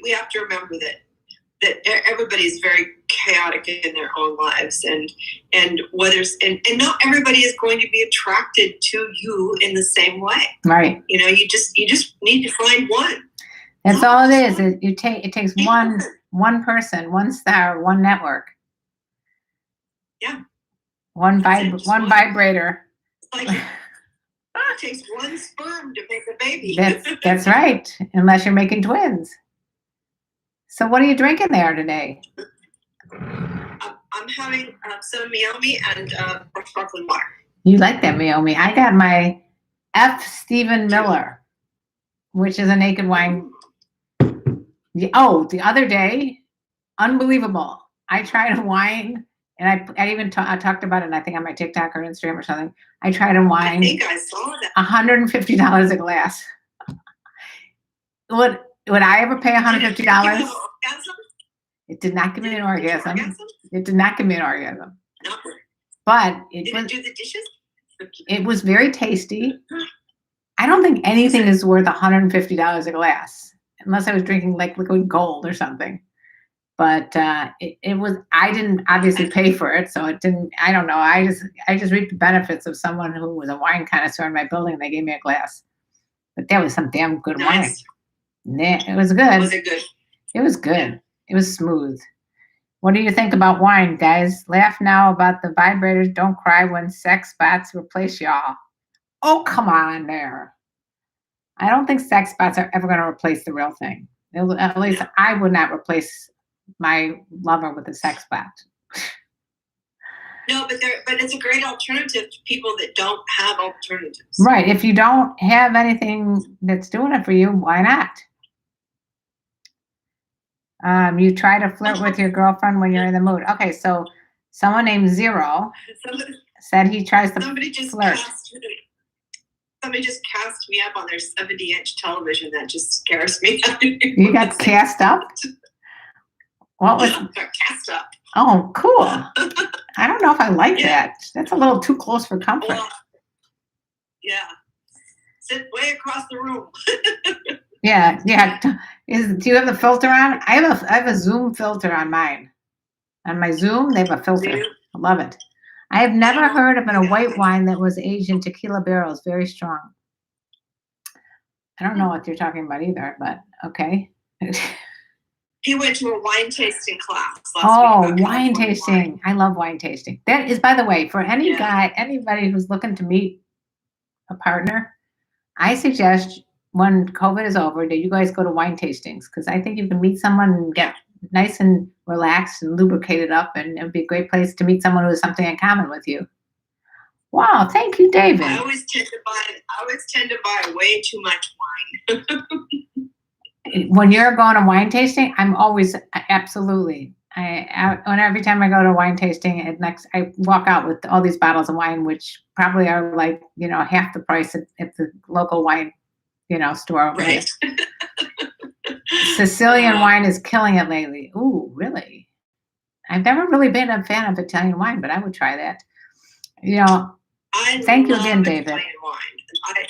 we have to remember that everybody is very chaotic in their own lives, and not everybody is going to be attracted to you in the same way. Right. You just need to find one. That's all it is. It takes one person, one star, one network. Yeah. One vibrator. It's like it takes one sperm to make a baby. That's right. Unless you're making twins. So what are you drinking there today? I'm having some Meiomi and sparkling water. You like that Meiomi? I got my F. Stephen Miller, which is a naked wine. Oh, the other day, unbelievable. I tried a wine, and I even talked about it, I think on my TikTok or Instagram or something. I tried a wine. I think I saw that. $150 a glass. Would I ever pay $150? It did not give me an orgasm. It did not give me an orgasm. No. But Did it do the dishes? It was very tasty. I don't think anything is worth $150 a glass, unless I was drinking like liquid gold or something. But it was. I didn't obviously pay for it, so it didn't. I don't know. I just reaped the benefits of someone who was a wine connoisseur in my building. They gave me a glass, but that was some damn good wine. Yeah, it was good. Was it good? It was good. It was smooth. What do you think about wine, guys? Laugh now about the vibrators. Don't cry when sex bots replace y'all. Oh, come on there. I don't think sex bots are ever going to replace the real thing. At least I would not replace my lover with a sex bot. No, but it's a great alternative to people that don't have alternatives. Right. If you don't have anything that's doing it for you, why not? You try to flirt with your girlfriend when you're in the mood. Okay, so someone named Zero said he tries to flirt. Somebody just cast me up on their 70-inch television. That just scares me. You got cast up? What was cast up? Oh, cool. I don't know if I like that. That's a little too close for comfort. Well, yeah. Sit way across the room. Yeah. Do you have the filter on? I have a Zoom filter on mine. On my Zoom, they have a filter. I love it. I have never heard of a white wine that was aged in tequila barrels. Very strong. I don't know what you're talking about either, but okay. He went to a wine tasting class last week. Wine tasting. I love wine tasting. That is, by the way, for anybody who's looking to meet a partner, I suggest when COVID is over that you guys go to wine tastings, because I think you can meet someone and get nice and relaxed and lubricated up, and it would be a great place to meet someone who has something in common with you. Wow, thank you, David. I always tend to buy way too much wine. When you're going to wine tasting, I'm always absolutely. Every time I go to wine tasting, I walk out with all these bottles of wine, which probably are like half the price at the local wine store over here. Sicilian wine is killing it lately. Ooh, really? I've never really been a fan of Italian wine, but I would try that. Thank you again, David. Italian wine.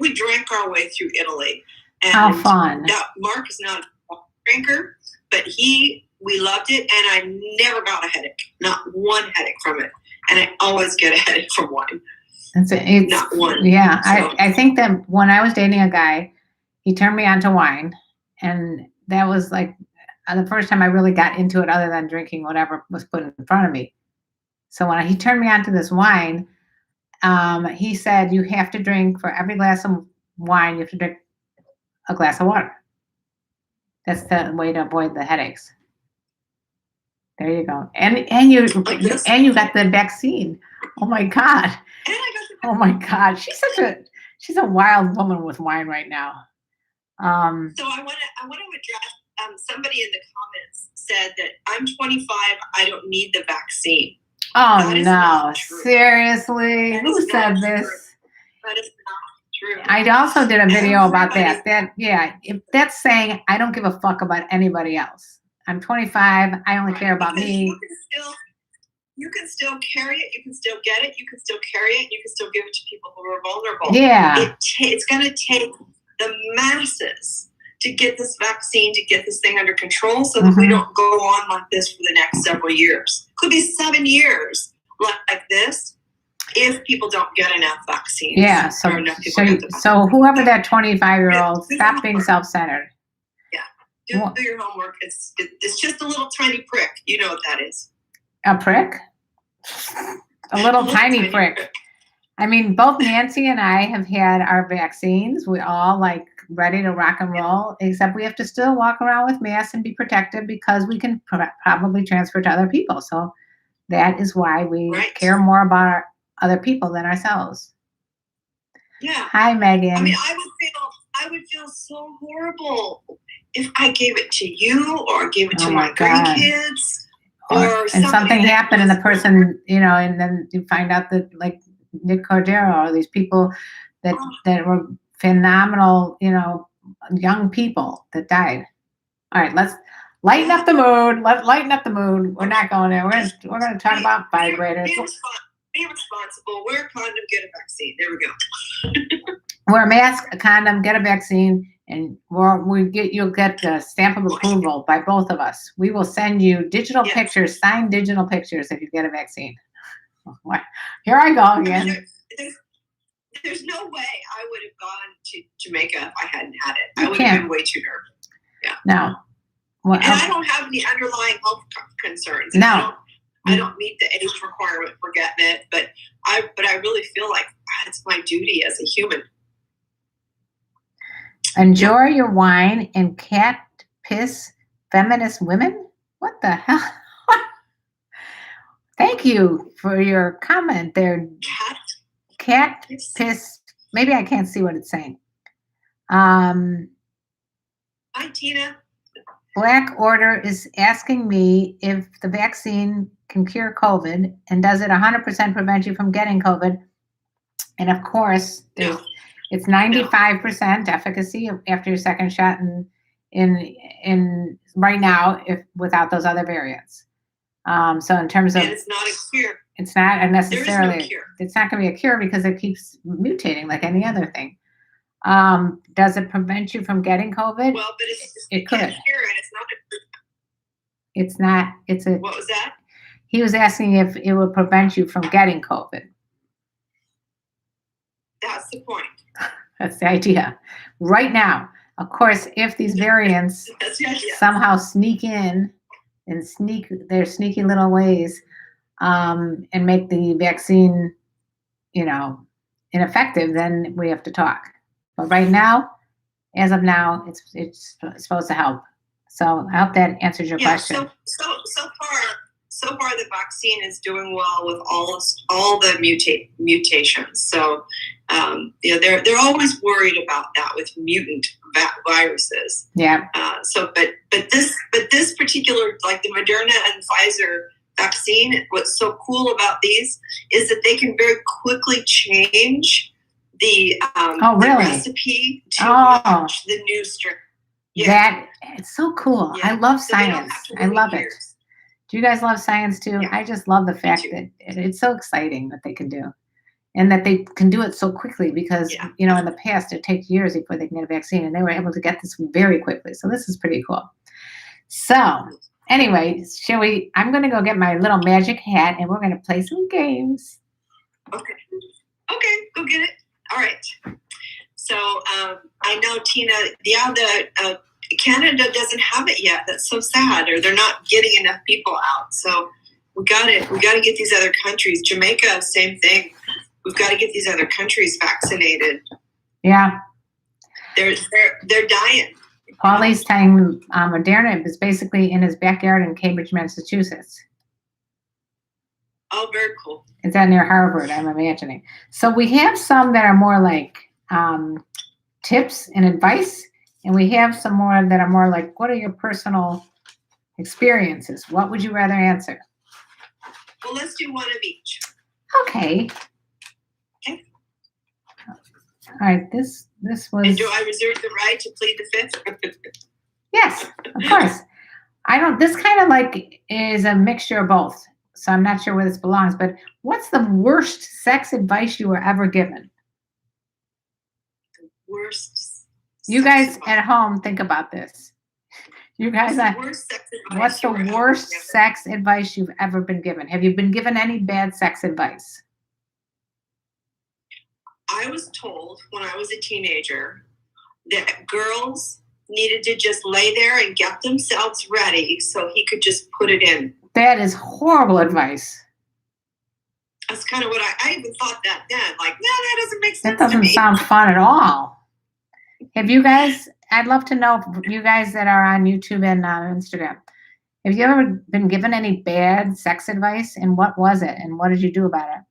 We drank our way through Italy. And how fun! Mark is not a drinker, but we loved it, and I never got a headache. Not one headache from it, and I always get a headache from wine. It's not one. Yeah, so. I think that when I was dating a guy, he turned me on to wine, and that was like the first time I really got into it, other than drinking whatever was put in front of me. So when he turned me on to this wine, he said, you have to drink, for every glass of wine, you have to drink a glass of water. That's the way to avoid the headaches. There you go. And you got the vaccine. Oh my God. Oh my God. She's a wild woman with wine right now. So I want to address somebody in the comments said that I'm 25. I don't need the vaccine. Oh no! Seriously, who said this? That is not true. I also did a video about that. If that's saying I don't give a fuck about anybody else. I'm 25. I only care about me. You can still carry it. You can still get it. You can still carry it. You can still give it to people who are vulnerable. Yeah. It's going to take the masses to get this vaccine, to get this thing under control so that we don't go on like this for the next several years. Could be 7 years like this if people don't get enough vaccines. Yeah, so whoever that 25-year-old, stop being self-centered. Yeah, do your homework. It's just a little tiny prick. You know what that is. A prick? A little tiny prick. I mean, both Nancy and I have had our vaccines. We're all like ready to rock and roll, except we have to still walk around with masks and be protected because we can probably transfer to other people. So that is why we care more about other people than ourselves. Yeah. Hi, Megan. I mean, I would feel so horrible if I gave it to you or gave it to my grandkids. Or something happened and the person, and then you find out that like Nick Cordero or these people that were phenomenal, young people that died. All right, let's lighten up the mood. Let's lighten up the mood. We're not going there. We're going to talk about vibrators. Be responsible. Wear a condom. Get a vaccine. There we go. Wear a mask, a condom, get a vaccine, and you'll get the stamp of approval by both of us. We will send you digital pictures, signed digital pictures if you get a vaccine. Here I go again. There's no way I would have gone to Jamaica if I hadn't had it. I would have been way too nervous. Yeah. No. Well, and I don't have any underlying health concerns. No. I don't meet the age requirement for getting it, but I really feel like it's my duty as a human. Enjoy your wine and cat piss feminist women? What the hell? Thank you for your comment there. Cat piss. Maybe I can't see what it's saying. Hi, Tina. Black Order is asking me if the vaccine can cure COVID and does it 100% prevent you from getting COVID? And of course, it's 95% efficacy after your second shot in right now without those other variants. So in terms of, and it's not a cure. It's not necessarily. There is no cure. It's not going to be a cure because it keeps mutating like any other thing. Does it prevent you from getting COVID? Well, but it could. Cure it. It's not. It's not. It's a. What was that? He was asking if it would prevent you from getting COVID. That's the point. That's the idea. Right now, of course, if these variants somehow sneak in and sneak their sneaky little ways and make the vaccine, ineffective, then we have to talk. But right now, as of now, it's supposed to help. So I hope that answers your question. So far the vaccine is doing well with all the mutations. So they're always worried about that with mutant viruses. Yeah. But this particular, like the Moderna and Pfizer vaccine, what's so cool about these is that they can very quickly change the recipe to match the new strain. Yeah. It's so cool. Yeah. I love science. I love it. Do you guys love science too? Yeah. I just love the fact that it's so exciting what they can do. And that they can do it so quickly because, in the past, it takes years before they can get a vaccine. And they were able to get this very quickly. So this is pretty cool. So anyway, I'm going to go get my little magic hat and we're going to play some games. Okay, go get it. All right. So I know, Tina, Canada doesn't have it yet. That's so sad. Or they're not getting enough people out. So we got to get these other countries. Jamaica, same thing. We've got to get these other countries vaccinated. Yeah. They're dying. Paulie's telling Moderna is basically in his backyard in Cambridge, Massachusetts. Oh, very cool. It's out near Harvard, I'm imagining. So we have some that are more like tips and advice, and we have some more that are more like, what are your personal experiences? What would you rather answer? Well, let's do one of each. Okay. All right, this was... And do I reserve the right to plead the fifth? Yes, of course. This kind of like is a mixture of both. So I'm not sure where this belongs, but what's the worst sex advice you were ever given? The worst You sex guys advice. at home, think about this. You guys, what's the worst sex advice you've ever been given? Have you been given any bad sex advice? I was told when I was a teenager that girls needed to just lay there and get themselves ready so he could just put it in. That is horrible advice. That's kind of what I even thought that then. Like, no, that doesn't make sense. That doesn't sound fun at all. Have you guys, I'd love to know, you guys that are on YouTube and Instagram, have you ever been given any bad sex advice, and what was it, and what did you do about it?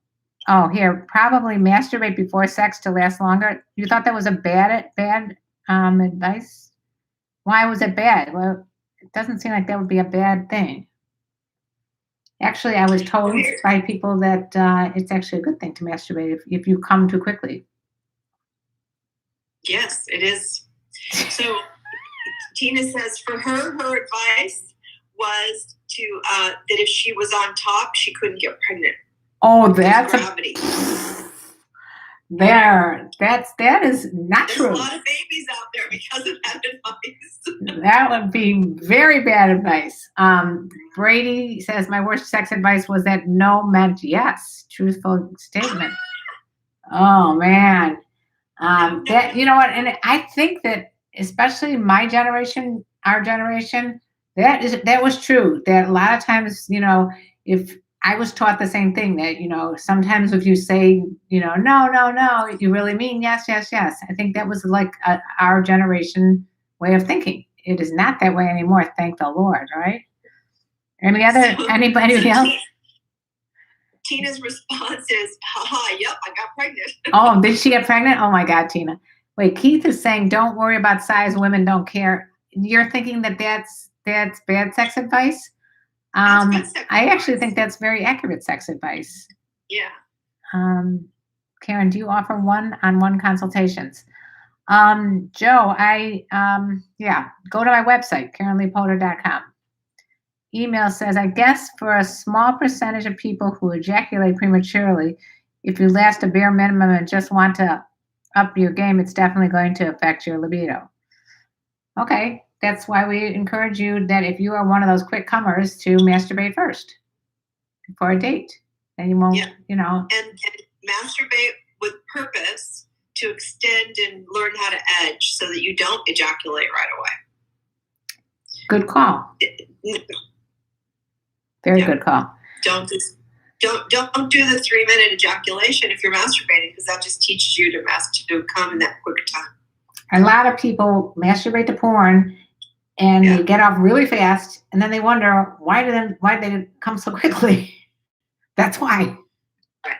Oh, here, probably masturbate before sex to last longer. You thought that was a bad advice? Why was it bad? Well, it doesn't seem like that would be a bad thing. Actually, I was told by people that it's actually a good thing to masturbate if you come too quickly. Yes, it is. So Tina says for her advice was to that if she was on top, she couldn't get pregnant. Oh, that's gravity. That is not There's true. There's a lot of babies out there because of that advice. That would be very bad advice. Brady says my worst sex advice was that no meant yes. Truthful statement. Oh man. That, you know what, and I think that especially my generation, our generation, that was true. That a lot of times, if I was taught the same thing, that sometimes if you say no, you really mean yes. I think that was like our generation way of thinking. It is not that way anymore, thank the Lord, right? Anybody else? Tina's response is, haha, yep, I got pregnant. Oh, did she get pregnant? Oh my God, Tina. Wait, Keith is saying, don't worry about size, women don't care. You're thinking that's bad sex advice? I actually think that's very accurate sex advice. Yeah. Karen, do you offer one-on-one consultations? Joe, go to my website, KarenLeePotter.com. Email says, I guess for a small percentage of people who ejaculate prematurely, if you last a bare minimum and just want to up your game, it's definitely going to affect your libido. Okay, that's why we encourage you that if you are one of those quick comers to masturbate first before a date. Then you won't, And masturbate with purpose to extend and learn how to edge so that you don't ejaculate right away. Good call. Very good call. Don't do the 3-minute ejaculation if you're masturbating, because that just teaches you to come in that quick time. A lot of people masturbate to porn and they get off really fast, and then they wonder why they come so quickly. That's why. Right.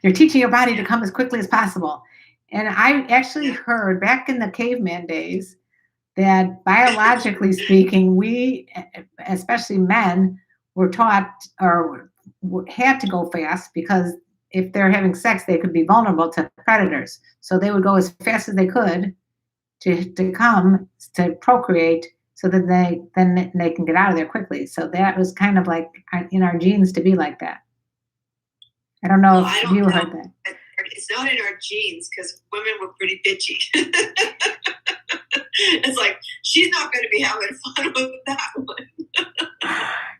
You're teaching your body to come as quickly as possible. And I actually heard back in the caveman days that biologically speaking, we, especially men, were taught or had to go fast because if they're having sex, they could be vulnerable to predators. So they would go as fast as they could to come to procreate, so that they can get out of there quickly. So that was kind of like in our genes to be like that. I don't know if you heard that. It's not in our genes because women were pretty bitchy. It's like, she's not going to be having fun with that one.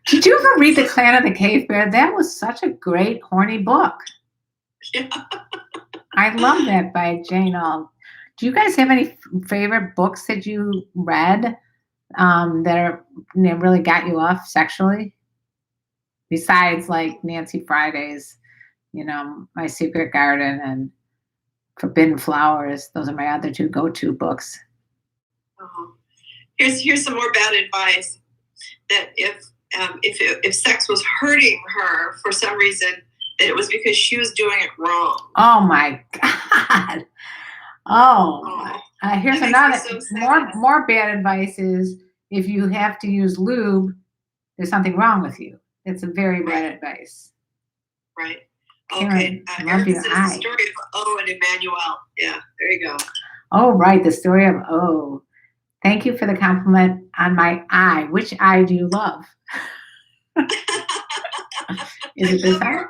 Did you ever read The Clan of the Cave Bear? That was such a great horny book. Yeah. I love that by Jane Austen. Do you guys have any favorite books that you read that really got you off sexually? Besides like Nancy Friday's, My Secret Garden and Forbidden Flowers. Those are my other two go-to books. Here's some more bad advice. That if sex was hurting her for some reason, that it was because she was doing it wrong. Oh my God. Here's another more bad advice is if you have to use lube, there's something wrong with you. It's a very bad advice. Right. Karen, okay. Erica says the story of O and Emmanuel. Yeah, there you go. Oh, right. The story of O. Thank you for the compliment on my eye. Which eye do you love? Is it this eye?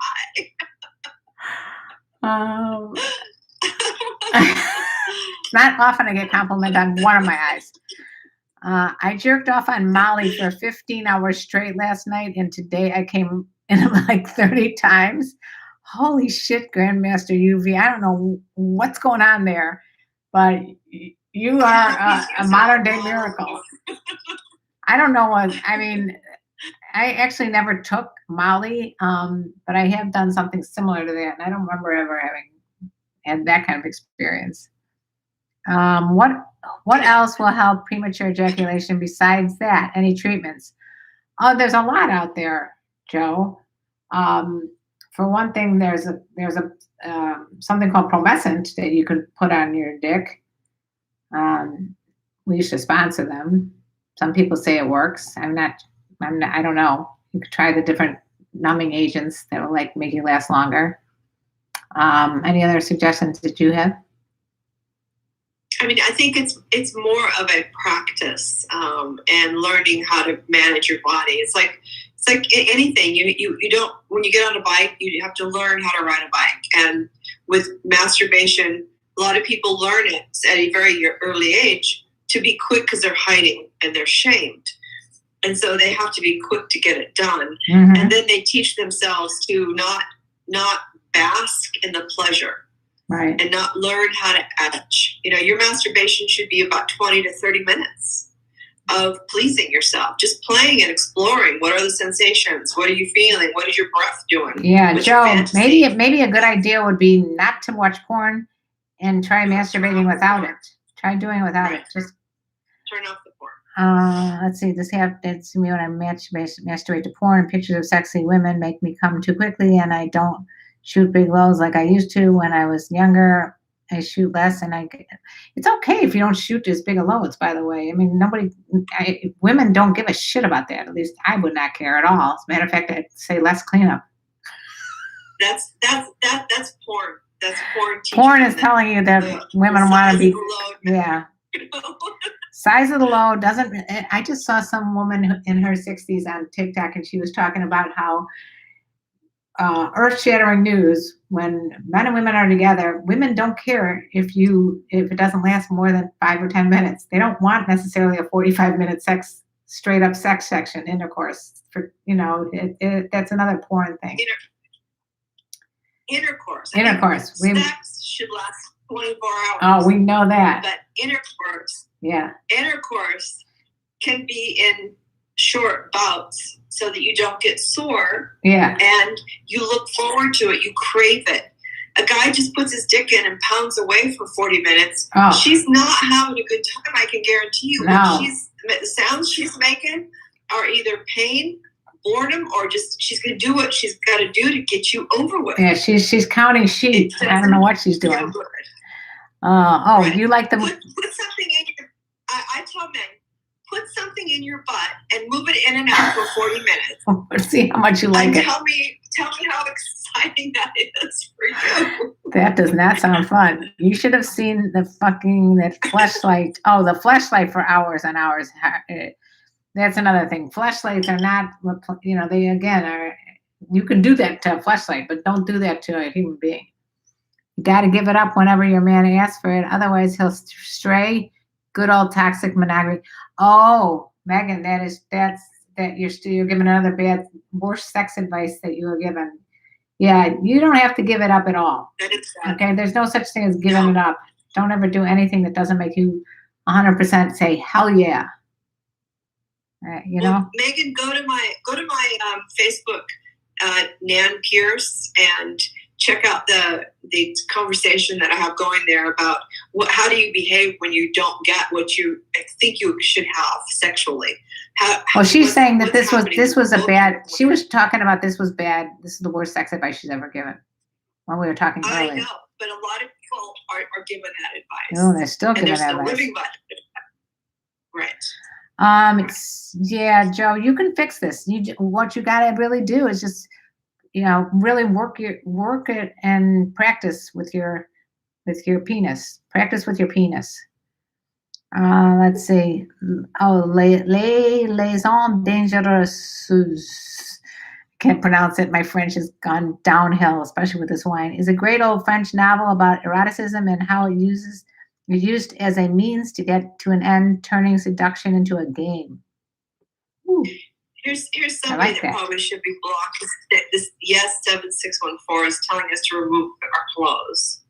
It's not often I get compliment on one of my eyes. I jerked off on Molly for 15 hours straight last night, and today I came in like 30 times. Holy shit, Grandmaster UV. I don't know what's going on there, but you are a modern day miracle. I don't know what, I mean, I actually never took Molly, but I have done something similar to that, and I don't remember ever having had that kind of experience. What else will help premature ejaculation besides that? Any treatments? Oh, there's a lot out there, Joe. For one thing, there's a something called promescent that you could put on your dick. We used to sponsor them. Some people say it works. I don't know. You could try the different numbing agents that will like make you last longer. Any other suggestions that you have? I mean, I think it's more of a practice and learning how to manage your body. It's like anything. You don't, when you get on a bike, you have to learn how to ride a bike. And with masturbation, a lot of people learn it at a very early age to be quick because they're hiding and they're shamed. And so they have to be quick to get it done. Mm-hmm. And then they teach themselves to not bask in the pleasure. Right. And not learn how to edge. Your masturbation should be about 20 to 30 minutes of pleasing yourself, just playing and exploring. What are the sensations? What are you feeling? What is your breath doing? Yeah, Joe, maybe a good idea would be not to watch porn and try masturbating without it. Try doing it without it. Just turn off the porn. Let's see. It's me when I masturbate to porn. Pictures of sexy women make me come too quickly, and I don't shoot big lows like I used to when I was younger. I shoot less, and it's okay if you don't shoot as big a loads, by the way. I mean, women don't give a shit about that. At least I would not care at all. As a matter of fact, I'd say less cleanup. That's porn. That's porn. Porn is telling you that women want to be, yeah. Size of the load doesn't, I just saw some woman in her 60s on TikTok, and she was talking about how earth-shattering news, when men and women are together, women don't care if it doesn't last more than 5 or 10 minutes. They don't want necessarily a 45-minute straight up sex section intercourse. That's another porn thing. Intercourse. Sex should last 24 hours. Oh, we know that. But intercourse. Yeah. Intercourse can be in short bouts so that you don't get sore. Yeah. And you look forward to it. You crave it. A guy just puts his dick in and pounds away for 40 minutes. Oh. She's not having a good time, I can guarantee you. No. The sounds she's making are either pain, boredom, or just she's going to do what she's got to do to get you over with. Yeah, she's counting sheep. I don't know what she's doing. Right. You like the... Put something in your... I tell men, put something in your butt and move it in and out for 40 minute. Let's see how much you like it. Tell me how exciting that is for you. That does not sound fun. You should have seen that fleshlight. Oh, the fleshlight for hours and hours. That's another thing. Fleshlights are not, they again are, you can do that to a fleshlight, but don't do that to a human being. You got to give it up whenever your man asks for it. Otherwise, he'll stray. Good old toxic monogamy. Oh, Megan, you're giving another worse sex advice that you were given. Yeah, you don't have to give it up at all. That is sad. Okay, there's no such thing as giving it up. Don't ever do anything that doesn't make you 100% say hell yeah. Well, Megan, go to my Facebook, Nan Pierce, and check out the conversation that I have going there about how do you behave when you don't get what you think you should have sexually. She's saying that this was a bad. She was talking about this was bad. This is the worst sex advice she's ever given. When we were talking earlier. I know, but a lot of people are given that advice. Oh, they're still giving that advice. Living by it. Right. Joe, you can fix this. What you got to really do is just, really work it and practice with your penis. Practice with your penis. Let's see. Oh, liaison dangereuse. Can't pronounce it. My French has gone downhill, especially with this wine. Is a great old French novel about eroticism and how it uses It's used as a means to get to an end, turning seduction into a game. Ooh, Here's I somebody like that that. probably should be blocked. This yes 7614 is telling us to remove our clothes.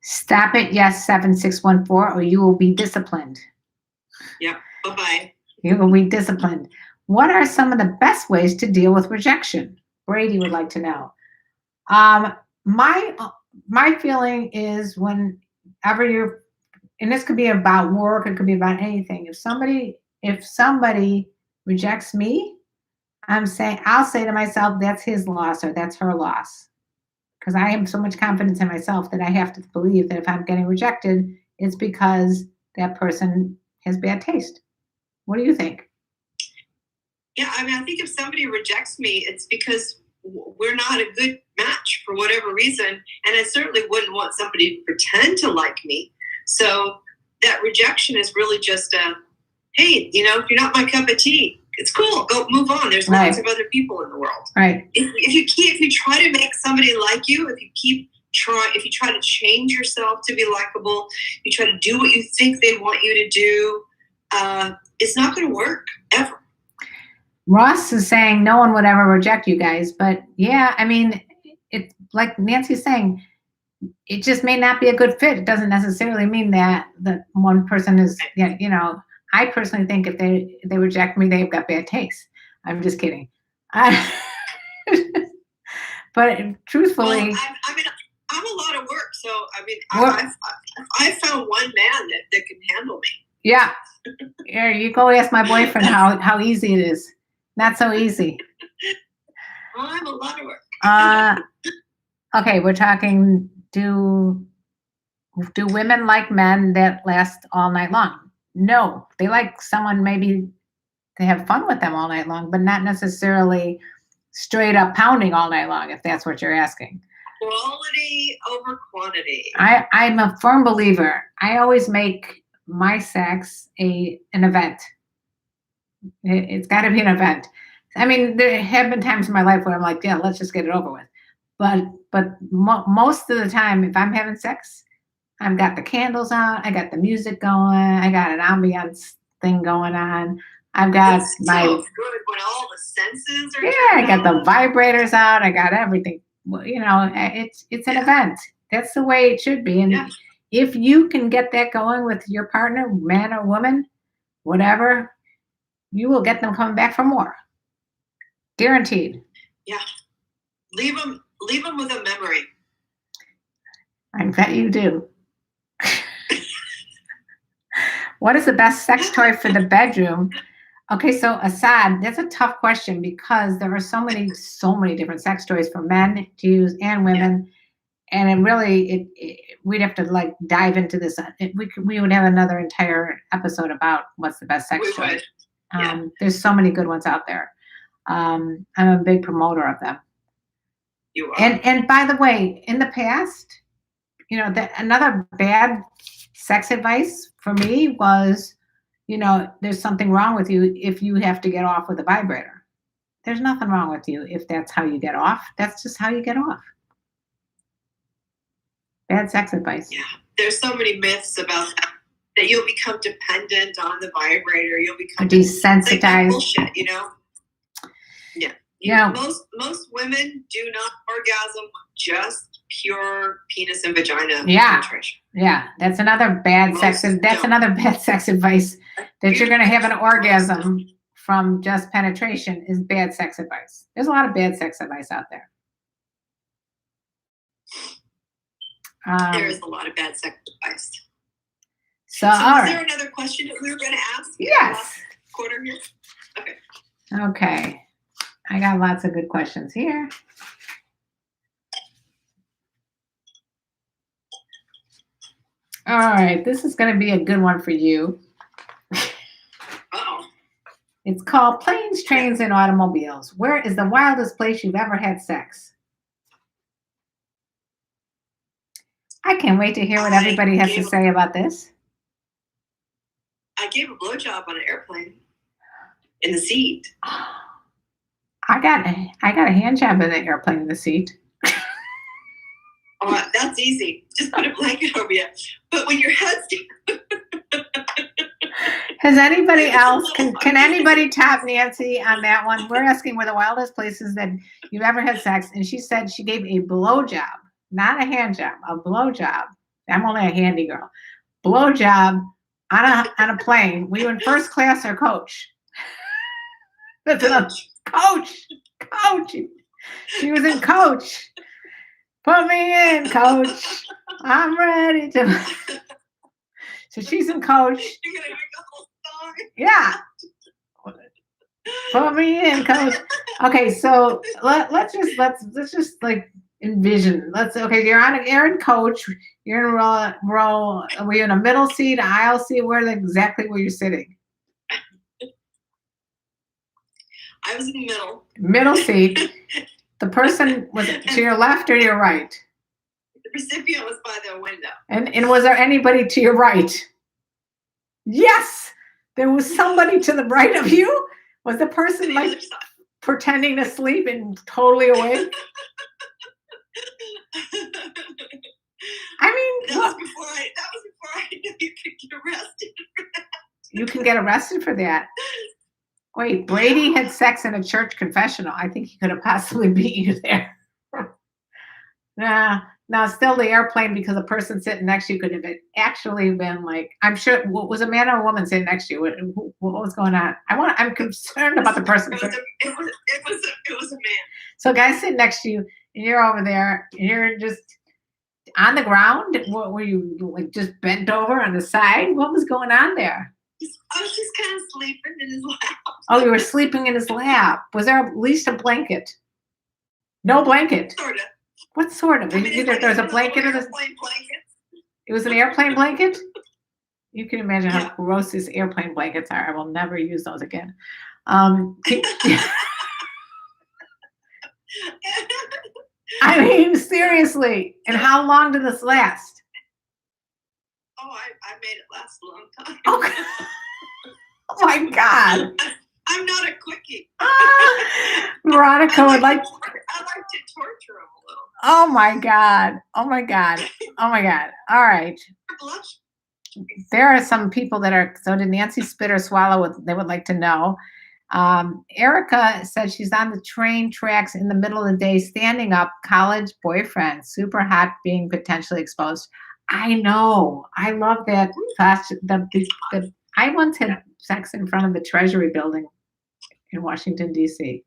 Stop it, yes 7614, or you will be disciplined. Yep. Bye-bye. You will be disciplined. What are some of the best ways to deal with rejection? Brady would like to know. My feeling is whenever you're, and this could be about work, it could be about anything. If somebody rejects me, I'll say to myself, that's his loss or that's her loss. Because I have so much confidence in myself that I have to believe that if I'm getting rejected, it's because that person has bad taste. What do you think? Yeah, I mean, I think if somebody rejects me, it's because we're not a good match for whatever reason. And I certainly wouldn't want somebody to pretend to like me. So that rejection is really just a, hey, if you're not my cup of tea, it's cool. Go move on. There's lots of other people in the world. Right. If you try to make somebody like you, if you try to change yourself to be likable, you try to do what you think they want you to do, it's not going to work ever. Ross is saying no one would ever reject you guys, but yeah, I mean, it's like Nancy's saying, it just may not be a good fit. It doesn't necessarily mean that one person is, I personally think if they reject me, they've got bad taste. I'm just kidding. But truthfully, I'm a lot of work, so I mean, I found one man that can handle me. Yeah, here you go. Ask my boyfriend how easy it is. Not so easy. I'm a lot of work. Okay, we're talking. Do women like men that last all night long? No, they like someone maybe to have fun with them all night long, but not necessarily straight up pounding all night long, if that's what you're asking. Quality over quantity. I'm a firm believer. I always make my sex an event. It's got to be an event. I mean, there have been times in my life where I'm like, yeah, let's just get it over with. But most of the time, if I'm having sex, I've got the candles on, I got the music going, I got an ambiance thing going on. I've got it's so good when all the senses are. Yeah, I got the vibrators out. I got everything. Well, it's an event. That's the way it should be. And if you can get that going with your partner, man or woman, whatever, you will get them coming back for more. Guaranteed. Yeah. Leave them with a memory. I bet you do. What is the best sex toy for the bedroom? Okay, so Assad, that's a tough question because there are so many different sex toys for men to use and women. Yeah. And it really, we'd have to like dive into this. We would have another entire episode about what's the best sex toy. Yeah. There's so many good ones out there. I'm a big promoter of them. You are. And by the way, in the past, another bad sex advice for me was, there's something wrong with you if you have to get off with a vibrator. There's nothing wrong with you if that's how you get off. That's just how you get off. Bad sex advice. Yeah, there's so many myths about that you'll become dependent on the vibrator. You'll become desensitized. Like bullshit, Yeah. Yeah. Most women do not orgasm with just pure penis and vagina penetration. Yeah, that's another bad sex. That's another bad sex advice. That you're going to have an orgasm from just penetration is bad sex advice. There's a lot of bad sex advice out there. There is a lot of bad sex advice. So is there another question that we were going to ask? Yes. Quarter here. Okay. Okay. I got lots of good questions here. All right, this is going to be a good one for you. Uh-oh. It's called Planes, Trains, and Automobiles. Where is the wildest place you've ever had sex? I can't wait to hear what everybody has to say about this. I gave a blowjob on an airplane in the seat. I got a hand job in the airplane in the seat. That's easy. Just put a blanket over you. But when your head's down, has anybody else, can anybody top Nancy on that one? We're asking where the wildest places that you've ever had sex, and she said she gave a blow job, not a hand job, a blow job. I'm only a handy girl. Blow job on a plane. Were you in first class or coach? Coach. She was in coach. Put me in, coach. I'm ready to. So she's in coach. you're gonna make a whole song. Yeah. Put me in, coach. Okay, so let's just like envision. You're in coach. You're in row. Were you in a middle seat, aisle seat? Exactly where you're sitting? I was in the middle. Middle seat. The person was to your left or your right? The recipient was by the window. And was there anybody to your right? Yes, there was somebody to the right of you. Was the person like pretending to sleep and totally awake? I mean, that was before I knew you could get arrested for that. You can get arrested for that. Wait, Brady had sex in a church confessional. I think he could have possibly beat you there. Now, still the airplane, because the person sitting next to you could have actually been like, I'm sure, was a man or a woman sitting next to you? What was going on? I'm concerned about the person. It was a man. So, guys sitting next to you, and you're over there, and you're just on the ground. What were you like? Just bent over on the side? What was going on there? I was just kind of sleeping in his lap. Oh, you were sleeping in his lap. Was there at least a blanket? No blanket. Sort of. What sort of? There's a blanket in this. It was an airplane blanket? You can imagine how gross these airplane blankets are. I will never use those again. I mean, seriously. And how long did this last? Oh, I made it last a long time. Okay. Oh my God. I'm not a quickie. Veronica would like. I like to torture him a little. Oh my God. Oh my God. Oh my God. All right. There are some people that are, so did Nancy spit or swallow? They would like to know. Erica said she's on the train tracks in the middle of the day, standing up, college boyfriend, super hot, being potentially exposed. I know. I love that. I once had sex in front of the Treasury building in Washington, D.C.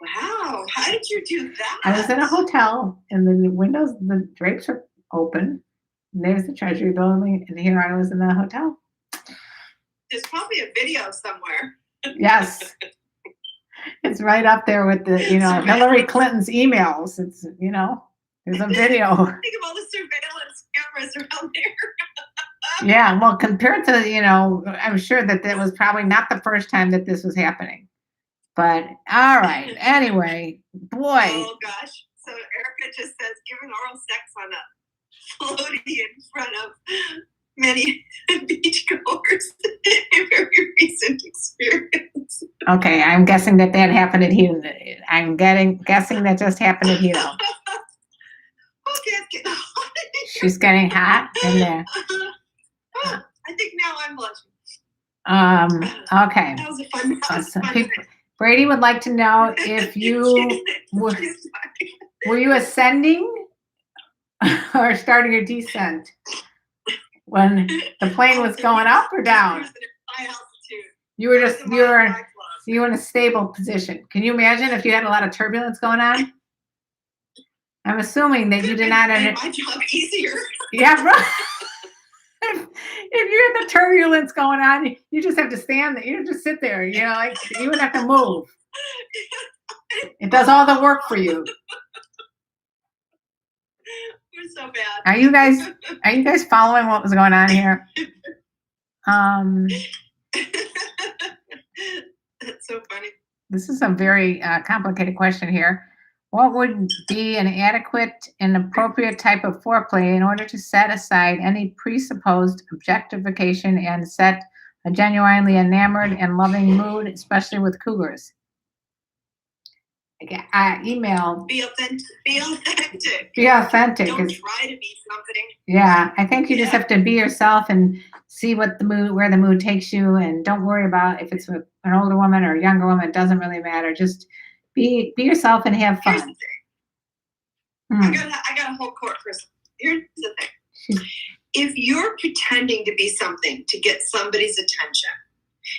Wow. How did you do that? I was in a hotel, and the windows, the drapes are open. And there's the Treasury building, and here I was in the hotel. There's probably a video somewhere. Yes. It's right up there with the, Hillary Clinton's emails. It's, there's a video. Think of all the surveillance cameras around there. Yeah, well, compared to, I'm sure that was probably not the first time that this was happening. But, all right. Anyway, boy. Oh, gosh. So Erica just says, giving oral sex on a floaty in front of many beachgoers, a very recent experience. Okay, I'm guessing that happened at Hilo. I'm guessing that just happened at Hilo. Okay, it's getting hot. She's getting hot in there. I think now I'm blushing. Okay. That was a fun. Brady would like to know if you were you ascending or starting your descent when the plane was going up or down? You were in a stable position. Can you imagine if you had a lot of turbulence going on? I'm assuming that you did not. Make my job easier. Yeah, bro. If you're the turbulence going on, you just have to stand there. You just sit there. You wouldn't have to move. It does all the work for you. We're so bad. Are you guys following what was going on here? That's so funny. This is a very complicated question here. What would be an adequate and appropriate type of foreplay in order to set aside any presupposed objectification and set a genuinely enamored and loving mood, especially with cougars? email. Be authentic. Be authentic. Be authentic. Don't try to be something. Yeah, I think you just have to be yourself and see what where the mood takes you, and don't worry about if it's an older woman or a younger woman. It doesn't really matter. Just be yourself and have fun. Here's the thing. I got a whole court person. Here's the thing. If you're pretending to be something to get somebody's attention,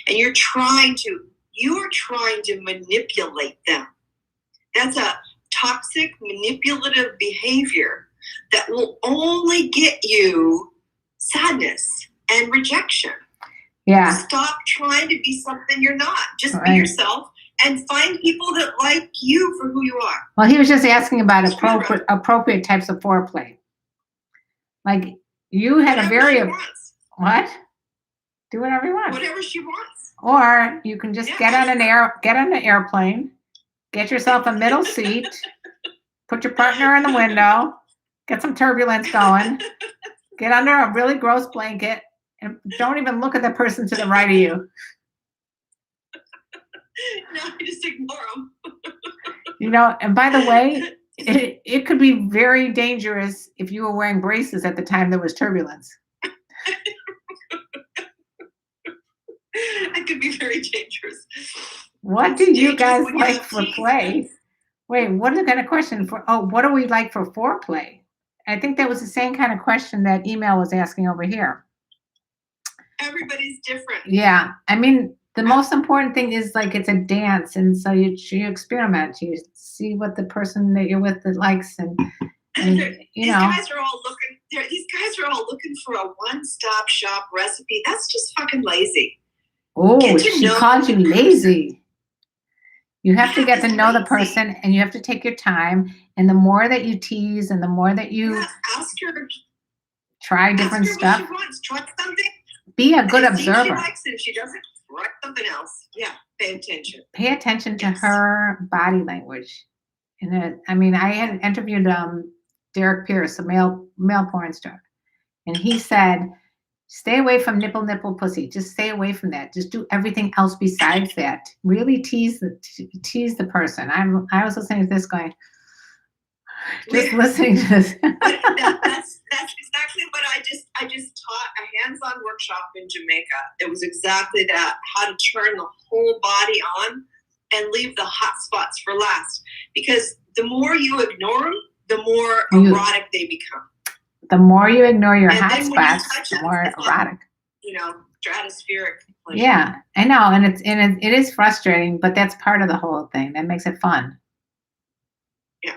and you're trying to manipulate them, that's a toxic, manipulative behavior that will only get you sadness and rejection. Yeah. Stop trying to be something you're not. Just be yourself and find people that like you for who you are. Well, he was just asking about appropriate types of foreplay. Like you had a very what? Do whatever you want. Whatever she wants. Or you can just get on an airplane, get yourself a middle seat, put your partner in the window, get some turbulence going, get under a really gross blanket, and don't even look at the person to the right of you. No, just ignore them. And by the way, it could be very dangerous if you were wearing braces at the time there was turbulence. That could be very dangerous. What do you guys like for play? Wait, what kind of question what do we like for foreplay? I think that was the same kind of question that email was asking over here. Everybody's different. Yeah. I mean, the most important thing is like it's a dance, and so you experiment. You see what the person that you're with that likes, and these guys are all looking for a one-stop shop recipe. That's just fucking lazy. Oh, she called you lazy. You have to get to know the person, and you have to take your time. And the more that you tease, and the more that you ask her, try different stuff. What she wants. Try something. Be a good observer. If she likes it, if she doesn't, try something else. Yeah, pay attention. Pay attention to her body language. And I had interviewed Derek Pierce, a male porn star, and he said, stay away from nipple pussy. Just stay away from that. Just do everything else besides that. Really tease the person. I was listening to this going, listening to this. That's exactly what I just taught a hands-on workshop in Jamaica. It was exactly that, how to turn the whole body on and leave the hot spots for last. Because the more you ignore them, the more erotic they become. The more you ignore your hot spots, the more erotic. Stratospheric pleasure. Yeah, I know, and it is frustrating, but that's part of the whole thing. That makes it fun. Yeah,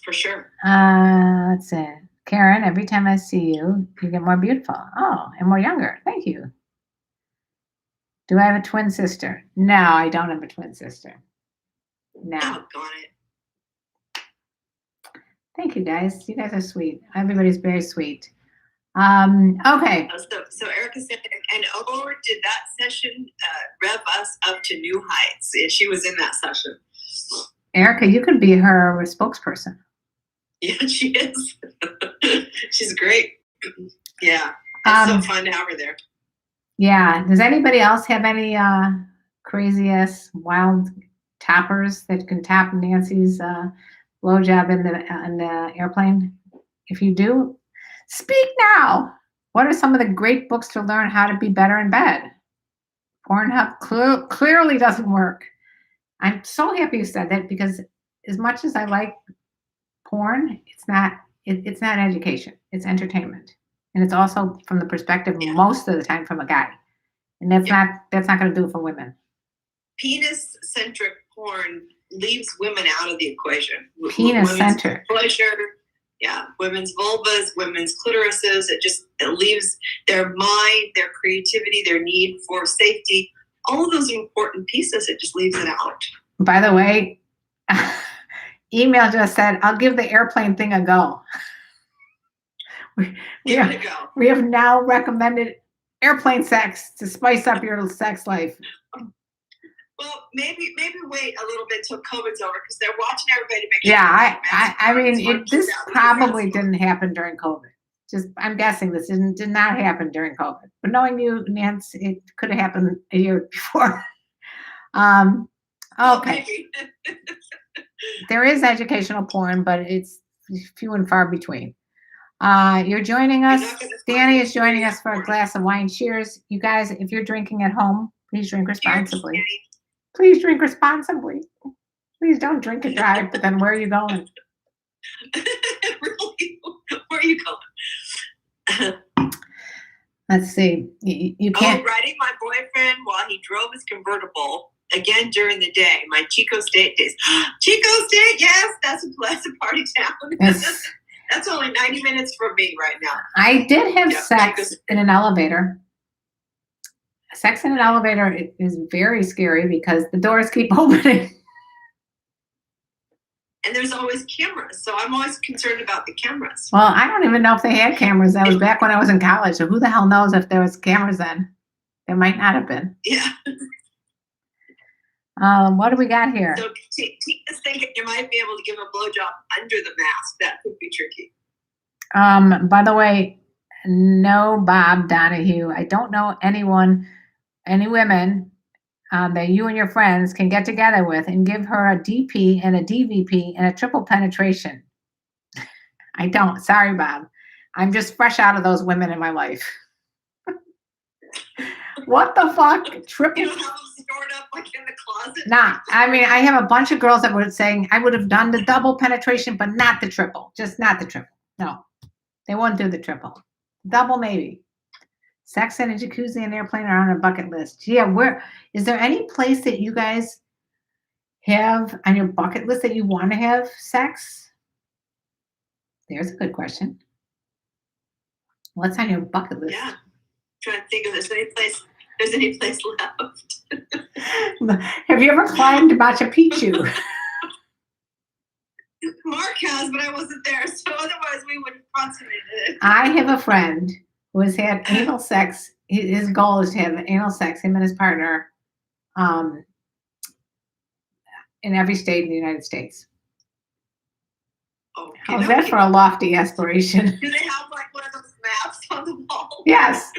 for sure. Let's see. Karen, every time I see you, you get more beautiful. Oh, and more younger. Thank you. Do I have a twin sister? No, I don't have a twin sister. No. Oh, got it. Thank you, guys. You guys are sweet. Everybody's very sweet. Okay. So Erica said, and did that session rev us up to new heights? She was in that session. Erica, you could be her spokesperson. Yeah, she is. She's great. Yeah, it's so fun to have her there. Yeah. Does anybody else have any crazy ass wild tappers that can tap Nancy's blowjob in the airplane? If you do, speak now. What are some of the great books to learn how to be better in bed? Pornhub clearly doesn't work. I'm so happy you said that, because as much as I like porn, it's not education. It's entertainment, and it's also from the perspective most of the time from a guy, and that's not going to do it for women. Penis-centric porn leaves women out of the equation. Penis-centric pleasure, women's vulvas, women's clitorises. It leaves their mind, their creativity, their need for safety. All of those important pieces. It just leaves it out. By the way, email just said, "I'll give the airplane thing a go." We have now recommended airplane sex to spice up your sex life. Well, maybe wait a little bit till COVID's over, because they're watching everybody to make sure. Yeah, I mean, this probably didn't happen during COVID. I'm guessing this did not happen during COVID. But knowing you, Nance, it could have happened a year before. Okay. there is educational porn, but it's few and far between. You're joining us. Danny is joining us for a glass of wine. Cheers. You guys, if you're drinking at home, please drink responsibly. Please drink responsibly. Please don't drink and drive, but then where are you going? Really? Where are you going? Let's see. You can't. Riding my boyfriend while he drove his convertible again during the day. My Chico State days. Chico State, yes, that's a party town. Yes. That's only 90 minutes from me right now. I did have sex in an elevator. Sex in an elevator is very scary because the doors keep opening. And there's always cameras, so I'm always concerned about the cameras. Well, I don't even know if they had cameras. That was back when I was in college, so who the hell knows if there was cameras then? There might not have been. Yeah. What do we got here? So Tina's thinking you might be able to give a blowjob under the mask. That could be tricky. By the way, no, Bob Donahue. I don't know any women that you and your friends can get together with and give her a DP and a DVP and a triple penetration. I don't. Sorry, Bob. I'm just fresh out of those women in my life. What the fuck? Triple? You don't have them stored up like in the closet? Nah. I mean, I have a bunch of girls that were saying I would have done the double penetration, but not the triple. Just not the triple. No. They won't do the triple. Double, maybe. Sex in a jacuzzi and airplane are on a bucket list. Yeah, where is there any place that you guys have on your bucket list that you want to have sex? There's a good question. What's on your bucket list? Yeah. I'm trying to think if there's any place left. Have you ever climbed Machu Picchu? Mark has, but I wasn't there, so otherwise we would have consummated it. I have a friend who has had anal sex. His goal is to have anal sex, him and his partner, in every state in the United States. Okay, How's that for a lofty aspiration? Do they have like one of those maps on the wall? Yes.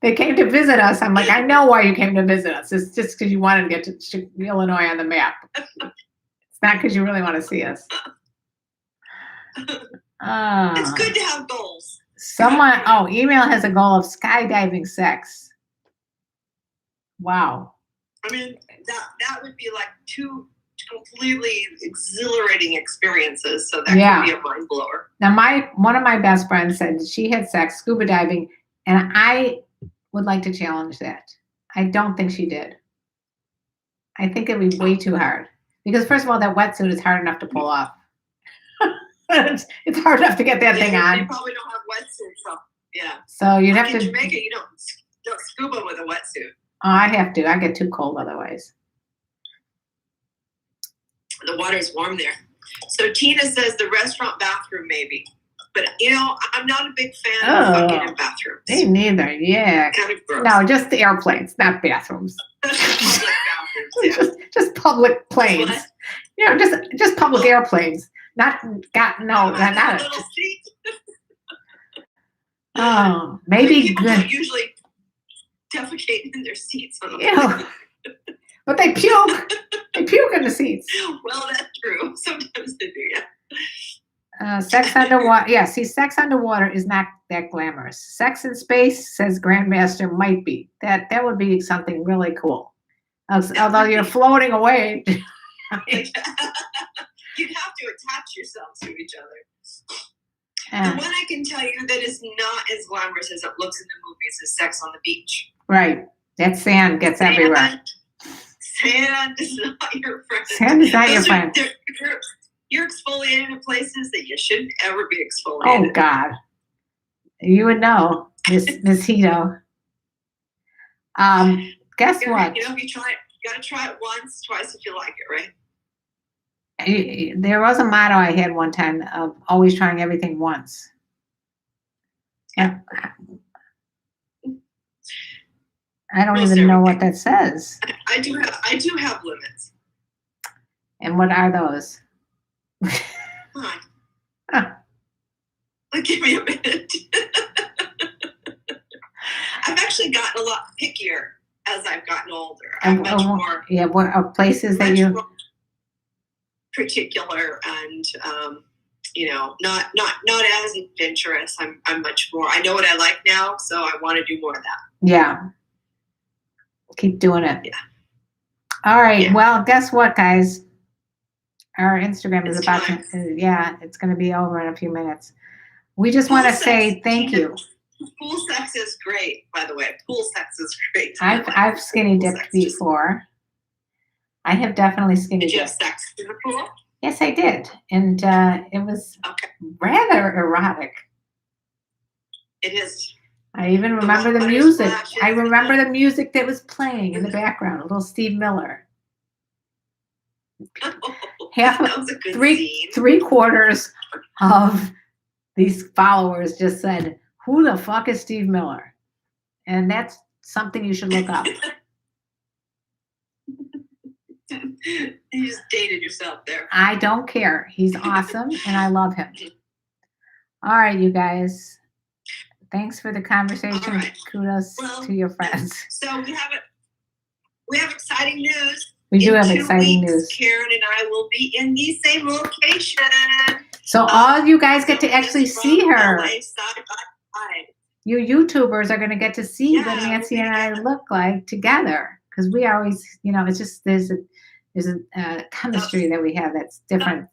They came to visit us. I'm like, I know why you came to visit us. It's just because you wanted to get to Illinois on the map. It's not because you really want to see us. It's good to have goals. Email has a goal of skydiving sex. Wow. I mean, that would be like two completely exhilarating experiences. So that could be a mind blower. Now, one of my best friends said she had sex scuba diving, and I would like to challenge that. I don't think she did. I think it'd be way too hard. Because first of all, that wetsuit is hard enough to pull off. It's hard enough to get that thing on. They probably don't have wetsuits, so yeah. So you'd have in to. In Jamaica, you don't scuba with a wetsuit. Oh, I have to. I get too cold otherwise. The water's warm there. So Tina says the restaurant bathroom maybe, but I'm not a big fan of fucking in bathrooms. Me neither. Yeah. Kind of gross. No, just the airplanes, not bathrooms. Public bathrooms, yeah. just public planes. What? You know, just public airplanes. Not not a little seat. Oh, maybe people good. Don't usually defecate in their seats on the but they puke. They puke in the seats. Well, that's true. Sometimes they do, yeah. Sex underwater. Yeah, see, sex underwater is not that glamorous. Sex in space, says Grandmaster, might be. That would be something really cool. Although you're floating away. You'd have to attach yourselves to each other. The one I can tell you that is not as glamorous as it looks in the movies is Sex on the Beach. Right. That sand gets everywhere. Sand is not your friend. Sand is not your friend. You're exfoliating in places that you shouldn't ever be exfoliating. Oh, God. You would know, Miss Hito. Guess what? You know, if you try it, you got to try it once, twice if you like it, right? There was a motto I had one time of always trying everything once. Yeah. I don't even know what that says. I do have limits. And what are those? Give me a minute. I've actually gotten a lot pickier as I've gotten older. I'm much more. Yeah, what are places that you? particular and not as adventurous. I'm much more. I know what I like now, so I want to do more of that. Yeah. Keep doing it. Yeah. All right. Yeah. Well, guess what, guys? Our Instagram is It's about time. to, it's going to be over in a few minutes. We just want to say thank you. Pool sex is great, by the way. Pool sex is great. I've skinny dipped before. I have definitely skinny dipped. Did you have sex in the pool? Yes, I did. And it was rather erotic. It is. I even remember the music. I remember the music that was playing in the background, a little Steve Miller. That was a good scene. 3/4 of these followers just said, "Who the fuck is Steve Miller?" And that's something you should look up. You just dated yourself there. I don't care. He's awesome, and I love him. All right, you guys. Thanks for the conversation. Right. Kudos to your friends. So we have exciting news. We do have exciting news. Karen and I will be in the same location. So all you guys get to actually see her. LA side by side. You YouTubers are going to get to see what Nancy and I look like together, because we always, it's just there's a chemistry that we have that's different.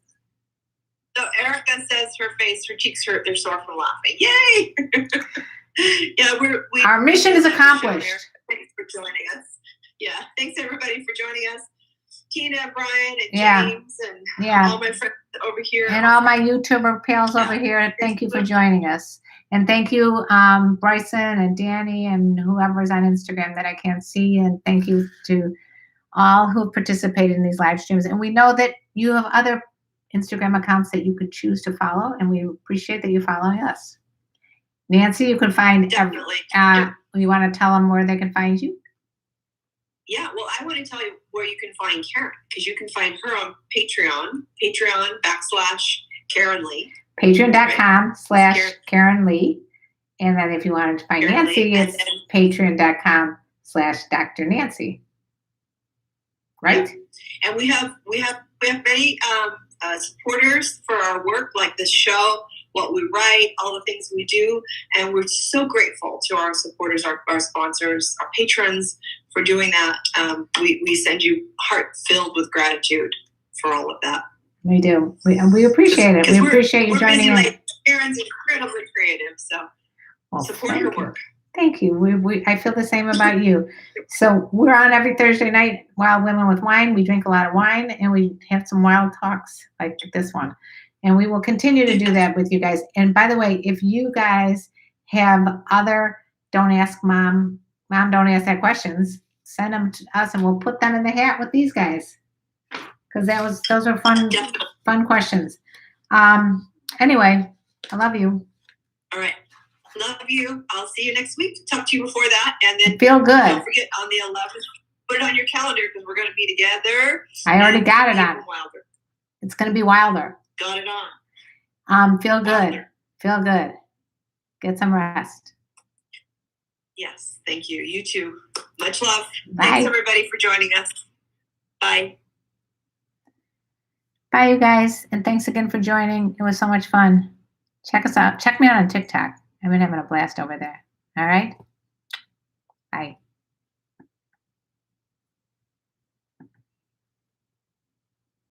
So Erica says her cheeks hurt, they're sore from laughing. Yay! Yeah, our mission is accomplished. Thanks for joining us. Yeah, thanks everybody for joining us. Tina, Brian, and James, and all my friends over here. And all my YouTuber pals over here, thank you for joining us. And thank you, Bryson and Danny and whoever's on Instagram that I can't see. And thank you to all who participated in these live streams. And we know that you have other Instagram accounts that you could choose to follow, and we appreciate that you're following us. Nancy, you can find definitely. You want to tell them where they can find you? Yeah, well, I want to tell you where you can find Karen, because you can find her on Patreon.com/KarenLee. Patreon.com/KarenLee. And then if you wanted to find Nancy, it's Patreon.com/Dr. Nancy. Right? Yeah. And we have many supporters for our work, like this show, what we write, all the things we do. And we're so grateful to our supporters, our sponsors, our patrons for doing that. We send you heart filled with gratitude for all of that. We do. We appreciate it. We appreciate you joining in. Karen's incredibly creative, so support your work. Thank you. I feel the same about you. So we're on every Thursday night, Wild Women with Wine. We drink a lot of wine, and we have some wild talks like this one. And we will continue to do that with you guys. And by the way, if you guys have other Don't Ask Mom, Don't Ask That questions, send them to us, and we'll put them in the hat with these guys. Because those are fun questions. Anyway, I love you. All right. Love you. I'll see you next week. Talk to you before that. And then feel good. Don't forget on the 11th, put it on your calendar because we're going to be together. I already got it on. Wilder. It's going to be wilder. Got it on. Feel good. Wilder. Feel good. Get some rest. Yes. Thank you. You too. Much love. Bye. Thanks everybody for joining us. Bye. Bye, you guys. And thanks again for joining. It was so much fun. Check us out. Check me out on TikTok. I've been having a blast over there. All right? Bye.